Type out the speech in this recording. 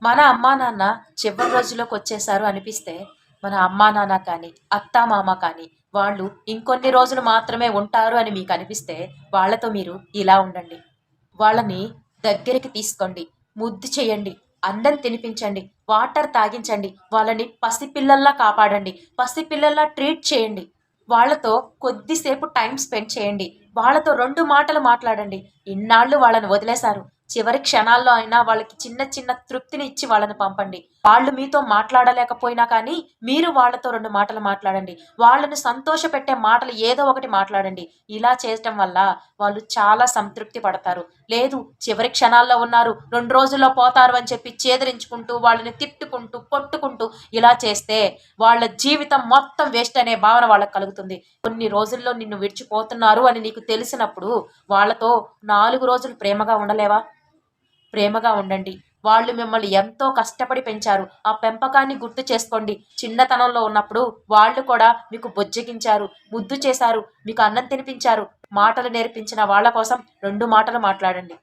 మన అమ్మా నాన్న చివరి రోజుల్లోకి వచ్చేసారు అనిపిస్తే, మన అమ్మా నాన్న కానీ, అత్తా మామ కానీ, వాళ్ళు ఇంకొన్ని రోజులు మాత్రమే ఉంటారు అని మీకు అనిపిస్తే, వాళ్ళతో మీరు ఇలా ఉండండి. వాళ్ళని దగ్గరికి తీసుకోండి. ముద్దు చేయండి. అన్నం తినిపించండి. వాటర్ తాగించండి. వాళ్ళని పసిపిల్లల్లా కాపాడండి. పసిపిల్లల్లా ట్రీట్ చేయండి. వాళ్ళతో కొద్దిసేపు టైమ్ స్పెండ్ చేయండి. వాళ్ళతో 2 మాటలు మాట్లాడండి. ఇన్నాళ్ళు వాళ్ళని వదిలేశారు. చివరి క్షణాల్లో అయినా వాళ్ళకి చిన్న చిన్న తృప్తిని ఇచ్చి వాళ్ళని పంపండి. వాళ్ళు మీతో మాట్లాడలేకపోయినా కానీ, మీరు వాళ్ళతో 2 మాటలు మాట్లాడండి. వాళ్ళని సంతోషపెట్టే మాటలు ఏదో ఒకటి మాట్లాడండి. ఇలా చేయటం వల్ల వాళ్ళు చాలా సంతృప్తి పడతారు. లేదు చివరి క్షణాల్లో ఉన్నారు, 2 రోజుల్లో పోతారు అని చెప్పి చేదరించుకుంటూ, వాళ్ళని తిట్టుకుంటూ, కొట్టుకుంటూ ఇలా చేస్తే వాళ్ళ జీవితం మొత్తం వేస్ట్ అనే భావన వాళ్ళకి కలుగుతుంది. కొన్ని రోజుల్లో నిన్ను విడిచిపోతున్నారు అని నీకు తెలిసినప్పుడు వాళ్ళతో 4 రోజులు ప్రేమగా ఉండలేవా? ప్రేమగా ఉండండి. వాళ్ళు మిమ్మల్ని ఎంతో కష్టపడి పెంచారు. ఆ పెంపకాన్ని గుర్తు చేసుకోండి. చిన్నతనంలో ఉన్నప్పుడు వాళ్ళు కూడా మీకు బుజ్జగించారు, ముద్దు చేశారు, మీకు అన్నం తినిపించారు. మాటలు నేర్పించిన వాళ్ళ కోసం 2 మాటలు మాట్లాడండి.